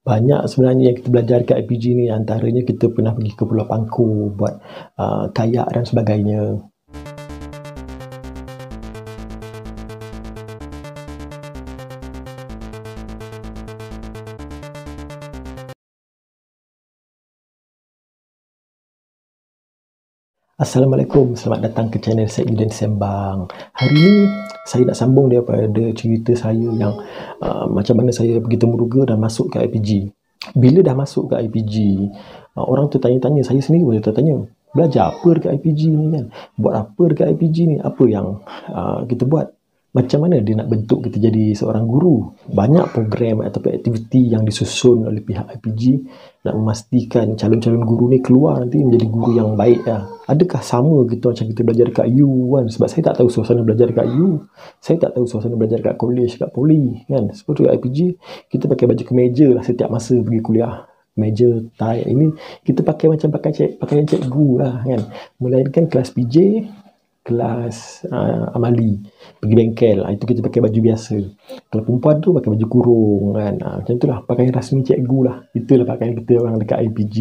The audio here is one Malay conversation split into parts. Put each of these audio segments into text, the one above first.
Banyak sebenarnya yang kita belajar kat IPG ni, antaranya kita pernah pergi ke Pulau Pangku buat kayak dan sebagainya. Assalamualaikum, selamat datang ke channel Syed Yudan Sembang. Hari ini saya nak sambung daripada cerita saya yang macam mana saya pergi temuruga dan masuk ke IPG. Bila dah masuk ke IPG, orang tu tanya-tanya, saya sendiri boleh tanya, belajar apa dekat IPG ni kan? Buat apa dekat IPG ni? Apa yang kita buat? Macam mana dia nak bentuk kita jadi seorang guru? Banyak program ataupun aktiviti yang disusun oleh pihak IPG nak memastikan calon-calon guru ni keluar nanti menjadi guru yang baik lah. Adakah sama gitu macam kita belajar dekat U kan? Sebab saya tak tahu suasana belajar dekat U. Saya tak tahu suasana belajar dekat college, dekat poli kan. Seperti IPG, kita pakai baju kemeja lah setiap masa pergi kuliah. Meja, tie. Ini kita pakai macam pakaian cikgu lah kan. Melainkan kelas PJ, kelas amali, pergi bengkel, itu kita pakai baju biasa. Kalau perempuan tu pakai baju kurung kan, macam itulah pakaian rasmi cikgu lah. Itulah pakaian kita orang dekat IPG.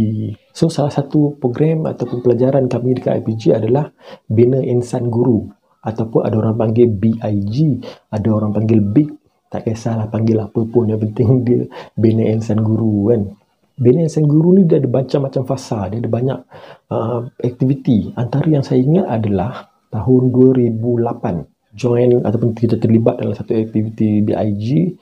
So salah satu program ataupun pelajaran kami dekat IPG adalah Bina Insan Guru, ataupun ada orang panggil BIG, ada orang panggil BIG, tak kisahlah panggil apa pun, yang penting dia Bina Insan Guru kan. Bina Insan Guru ni dia ada macam-macam fasa, dia ada banyak aktiviti. Antara yang saya ingat adalah tahun 2008 join ataupun kita terlibat dalam satu aktiviti BIG,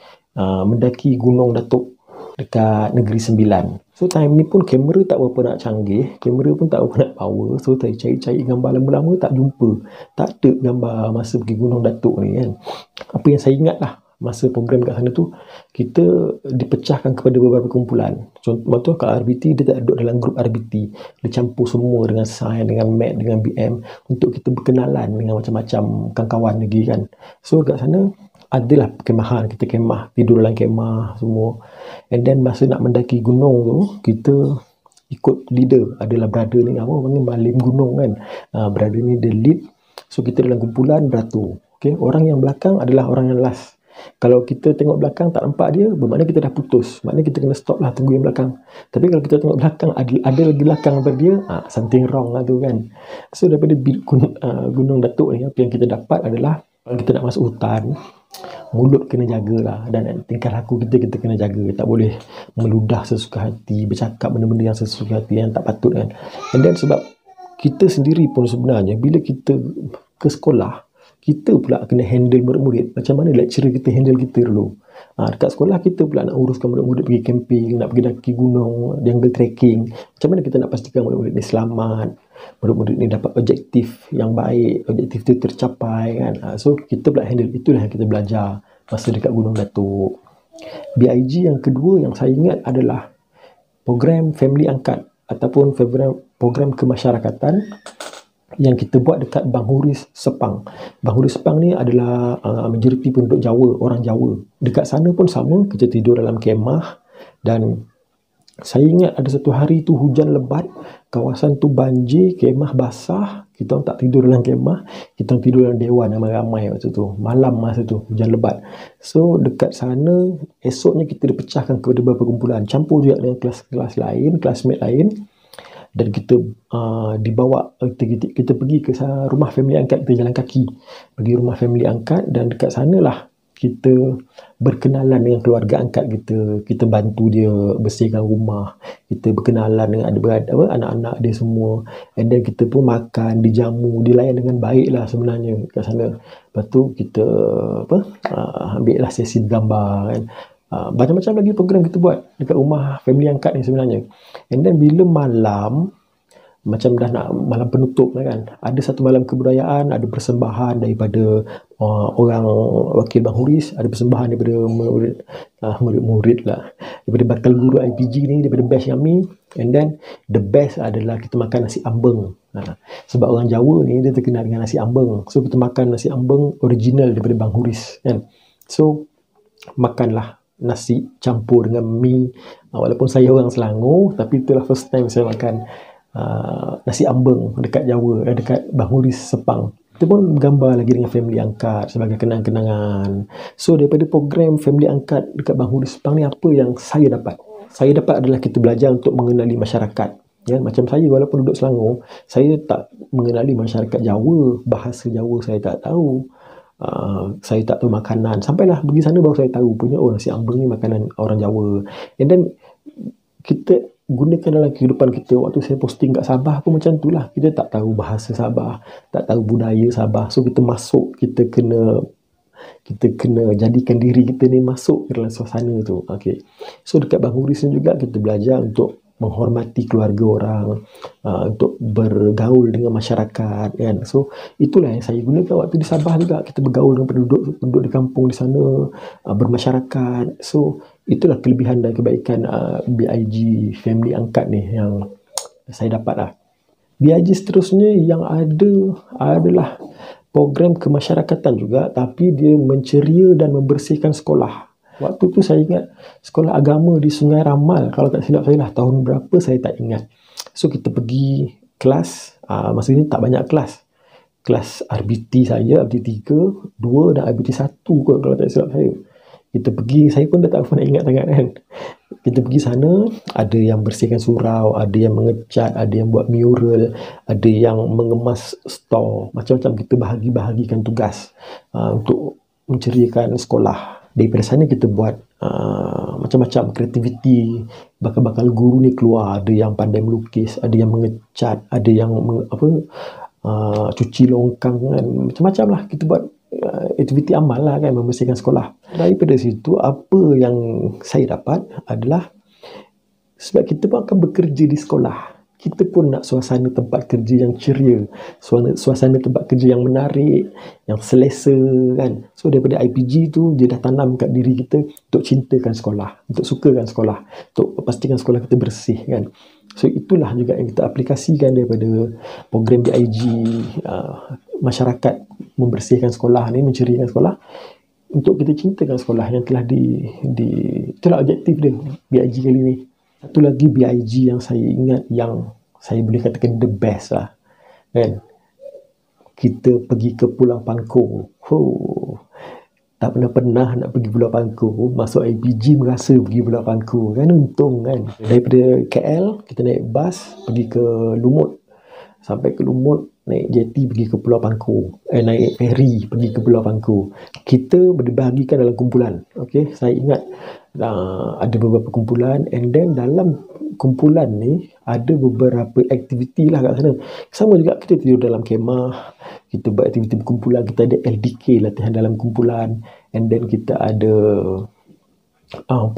mendaki Gunung Datuk dekat Negeri Sembilan. So time ni pun kamera tak berapa nak canggih, kamera pun tak berapa nak power. So saya cari-cari gambar lama-lama tak jumpa, tak ada gambar masa pergi Gunung Datuk ni kan. Apa yang saya ingat lah masa program kat sana tu, kita dipecahkan kepada beberapa kumpulan. Contoh kat RBT, dia tak duduk dalam grup RBT, dia campur semua dengan Sains, dengan Mat, dengan BM, untuk kita berkenalan dengan macam-macam kawan-kawan lagi kan. So kat sana adalah kemahan, kita kemah, tidur dalam kemah semua. And then masa nak mendaki gunung tu, kita ikut leader, adalah brother ni, apa panggil Malim Gunung kan. Brother ni dia lead. So kita dalam kumpulan beratur. Okay? Orang yang belakang adalah orang yang last. Kalau kita tengok belakang tak nampak dia, bermakna kita dah putus. Maknanya kita kena stop lah, tunggu yang belakang. Tapi kalau kita tengok belakang, ada lagi belakang daripada dia, something wrong lah tu kan. So daripada Gunung Datuk ni, apa yang kita dapat adalah, kalau kita nak masuk hutan, mulut kena jagalah, dan tingkah laku kita kena jaga. Tak boleh meludah sesuka hati, bercakap benda-benda yang sesuka hati, yang tak patut kan. And then sebab kita sendiri pun sebenarnya, bila kita ke sekolah, kita pula kena handle murid-murid. Macam mana lecturer kita handle kita dulu. Dekat sekolah kita pula nak uruskan murid-murid pergi camping, nak pergi daki gunung, jungle trekking. Macam mana kita nak pastikan murid-murid ni selamat, murid-murid ni dapat objektif yang baik, objektif tu tercapai kan. So kita pula handle. Itulah yang kita belajar masa dekat Gunung Datuk. BIG yang kedua yang saya ingat adalah program Family Angkat, ataupun program kemasyarakatan yang kita buat dekat Bang Huris Sepang. Bang Huris Sepang ni adalah majoriti penduduk Jawa, orang Jawa. Dekat sana pun sama, kita tidur dalam kemah. Dan saya ingat ada satu hari tu hujan lebat, kawasan tu banjir, kemah basah, kita orang tak tidur dalam kemah, kita orang tidur dalam dewan ramai-ramai waktu tu, malam masa tu, hujan lebat. So dekat sana, esoknya kita dipecahkan kepada beberapa kumpulan, campur juga dengan kelas-kelas lain, classmate lain. Dan kita dibawa, kita pergi ke rumah family angkat, kita jalan kaki pergi rumah family angkat, dan dekat sanalah kita berkenalan dengan keluarga angkat kita bantu dia bersihkan rumah, kita berkenalan dengan anak-anak dia semua, and then kita pun makan, dijamu, dilayan dengan baik lah sebenarnya kat sana. Lepas tu kita ambil lah sesi gambar kan. Macam-macam lagi program kita buat dekat rumah family angkat ni sebenarnya. And then bila malam, macam dah nak malam penutup lah kan, ada satu malam kebudayaan, ada persembahan daripada orang wakil Bang Huris, ada persembahan daripada murid lah, daripada bakal guru IPG ni, daripada batch kami. And then the best adalah kita makan nasi ambeng. Sebab orang Jawa ni dia terkenal dengan nasi ambeng, so kita makan nasi ambeng original daripada Bang Huris kan. So makanlah nasi campur dengan mi. Walaupun saya orang Selangor, tapi itulah first time saya makan nasi ambeng dekat Jawa, dekat Bang Huris Sepang. Kita pun gambar lagi dengan family angkat sebagai kenang-kenangan. So daripada program family angkat dekat Bang Huris Sepang ni, apa yang saya dapat? saya dapat adalah kita belajar untuk mengenali masyarakat. Ya, macam saya walaupun duduk Selangor, saya tak mengenali masyarakat Jawa, bahasa Jawa saya tak tahu. Saya tak tahu makanan. Sampailah pergi sana baru saya tahu punya, oh nasi ambeng ni makanan orang Jawa. And then kita gunakan dalam kehidupan kita. Waktu saya posting kat Sabah pun macam tu lah. Kita tak tahu bahasa Sabah, tak tahu budaya Sabah. So kita masuk, kita kena jadikan diri kita ni masuk ke dalam suasana tu. Okay. So dekat Banghuris ni juga kita belajar untuk menghormati keluarga orang, untuk bergaul dengan masyarakat kan. So itulah yang saya gunakan waktu di Sabah juga. Kita bergaul dengan penduduk di kampung di sana, bermasyarakat. So itulah kelebihan dan kebaikan BIG Family Angkat ni yang saya dapat lah. BIG seterusnya yang ada adalah program kemasyarakatan juga, tapi dia menceria dan membersihkan sekolah. Waktu tu saya ingat sekolah agama di Sungai Ramal, kalau tak silap saya lah, tahun berapa saya tak ingat. So kita pergi kelas, masa ni tak banyak kelas. Kelas RBT saya, RBT 3, 2 dan RBT 1 kot kalau tak silap saya. Kita pergi, saya pun dah tak pernah ingat sangat kan. Kita pergi sana, ada yang bersihkan surau, ada yang mengecat, ada yang buat mural, ada yang mengemas store. Macam-macam kita bahagikan tugas untuk menceriakan sekolah. Daripada sana kita buat macam-macam kreativiti. Bakal-bakal guru ni keluar, ada yang pandai melukis, ada yang mengecat, ada yang cuci longkang kan. Macam-macam lah kita buat aktiviti amal lah kan, membersihkan sekolah. Daripada situ apa yang saya dapat adalah, sebab kita pun akan bekerja di sekolah, kita pun nak suasana tempat kerja yang ceria, suasana tempat kerja yang menarik, yang selesa kan. So daripada IPG tu dia dah tanam kat diri kita untuk cintakan sekolah, untuk sukakan sekolah, untuk pastikan sekolah kita bersih kan. So itulah juga yang kita aplikasikan daripada program BIG masyarakat membersihkan sekolah ni, menceriakan sekolah, untuk kita cintakan sekolah yang telah itulah objektif dia BIG kali ni. Satu lagi BIG yang saya ingat, yang saya boleh katakan the best lah kan, kita pergi ke Pulau Pangkor. Tak pernah nak pergi Pulau Pangkor, masuk IPG merasa pergi Pulau Pangkor kan, untung kan. Daripada KL kita naik bas pergi ke Lumut, sampai ke Lumut naik jeti pergi ke Pulau Pangkor, naik ferry pergi ke Pulau Pangkor. Kita dibahagikan dalam kumpulan. Okay, saya ingat ada beberapa kumpulan, and then dalam kumpulan ni ada beberapa aktiviti lah kat sana. Sama juga kita tidur dalam kemah, kita buat aktiviti berkumpulan, kita ada LDK, latihan dalam kumpulan, and then kita ada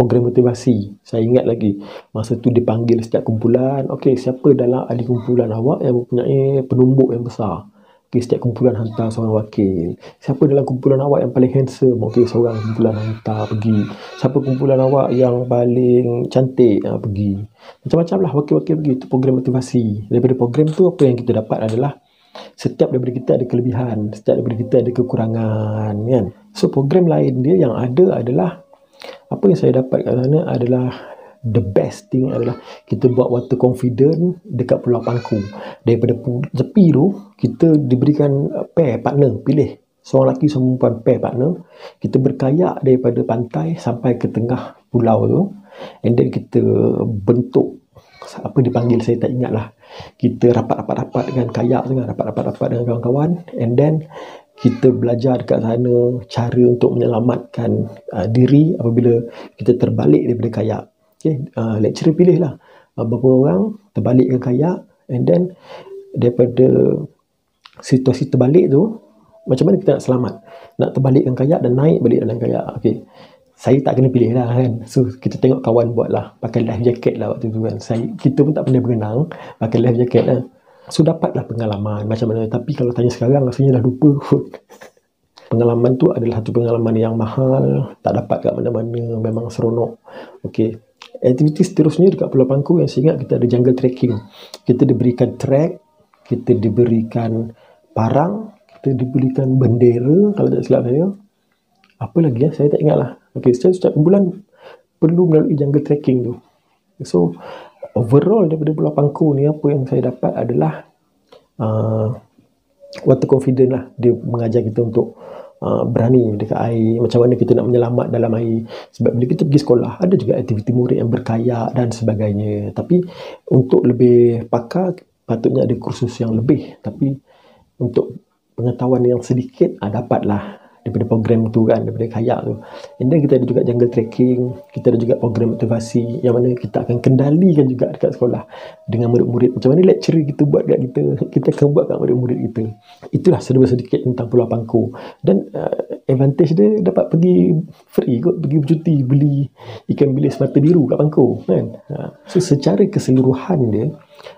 program motivasi. Saya ingat lagi masa tu dipanggil setiap kumpulan, okey, siapa dalam ahli kumpulan awak yang mempunyai penumbuk yang besar, okey, setiap kumpulan hantar seorang wakil. Siapa dalam kumpulan awak yang paling handsome, okey, seorang kumpulan hantar pergi. Siapa kumpulan awak yang paling cantik, pergi. Macam-macam lah wakil-wakil pergi. Itu program motivasi. Daripada program tu apa yang kita dapat adalah, setiap daripada kita ada kelebihan, setiap daripada kita ada kekurangan kan. So program lain dia yang ada adalah, apa yang saya dapat kat sana adalah, the best thing adalah kita buat water confident dekat Pulau Pangkor. Daripada tepi tu kita diberikan partner, pilih seorang lelaki seorang perempuan, partner. Kita berkayak daripada pantai sampai ke tengah pulau tu, and then kita bentuk apa dipanggil, saya tak ingat lah. Kita rapat-rapat dengan kayak tu kan, rapat-rapat dengan kawan-kawan, and then kita belajar dekat sana cara untuk menyelamatkan diri apabila kita terbalik daripada kayak. Okay, lecturer pilih lah beberapa orang terbalikkan kayak, and then daripada situasi terbalik tu, macam mana kita nak selamat, nak terbalikkan kayak dan naik balik dalam kayak. Okay, saya tak kena pilih lah kan. So kita tengok kawan buat lah, pakai life jacket lah waktu tu kan. Kita pun tak pandai berenang, pakai life jacket lah. So dapatlah pengalaman macam mana. Tapi kalau tanya sekarang rasanya dah lupa kot. Pengalaman tu adalah satu pengalaman yang mahal, tak dapat kat mana-mana, memang seronok. Okay, aktiviti seterusnya dekat Pulau Pangkor yang saya ingat, kita ada jungle trekking. Kita diberikan trek, kita diberikan parang, kita diberikan bendera kalau tak silap saya. Apa lagi saya tak ingat lah. Okay, setiap bulan perlu melalui jungle trekking tu. So overall daripada Pulau Pangkor ni, apa yang saya dapat adalah water confident lah. Dia mengajar kita untuk berani dekat air, macam mana kita nak menyelamat dalam air. Sebab bila kita pergi sekolah, ada juga aktiviti murid yang berkayak dan sebagainya. Tapi untuk lebih pakar, patutnya ada kursus yang lebih. Tapi untuk pengetahuan yang sedikit, dapatlah daripada program tu kan, daripada kayak tu. And then kita ada juga jungle trekking, kita ada juga program motivasi yang mana kita akan kendalikan juga dekat sekolah dengan murid-murid. Macam mana lecturer kita buat kat kita, kita akan buat kat murid-murid kita. Itulah sedikit tentang Pulau Pangku. Dan advantage dia dapat pergi free kot, pergi bercuti, beli ikan bilis mata biru kat Pangku kan. So secara keseluruhan dia,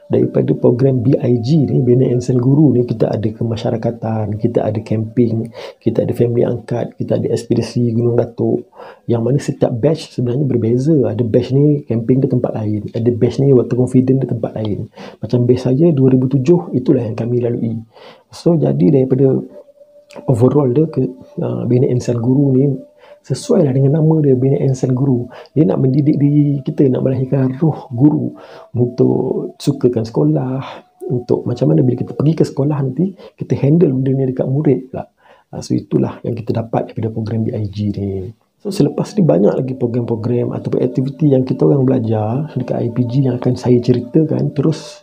daripada program BIG ni, Bina Insan Guru ni, kita ada kemasyarakatan, kita ada camping, kita ada family angkat, kita ada ekspedisi Gunung Datuk, yang mana setiap batch sebenarnya berbeza. Ada batch ni camping di tempat lain, ada batch ni water confident di tempat lain. Macam batch saya 2007, itulah yang kami lalui. So jadi daripada overall dia Bina Insan Guru ni sesuai lah dengan nama dia, Bina Insan Guru. Dia nak mendidik diri kita, nak melahirkan roh guru untuk sukakan sekolah, untuk macam mana bila kita pergi ke sekolah nanti, kita handle benda ni dekat murid pula. So itulah yang kita dapat daripada program BIG ni. So selepas ni banyak lagi program-program ataupun aktiviti yang kita orang belajar dekat IPG yang akan saya ceritakan. Terus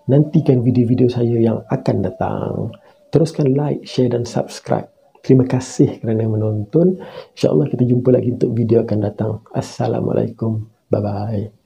nantikan video-video saya yang akan datang. Teruskan like, share dan subscribe. Terima kasih kerana menonton. InsyaAllah kita jumpa lagi untuk video akan datang. Assalamualaikum. Bye-bye.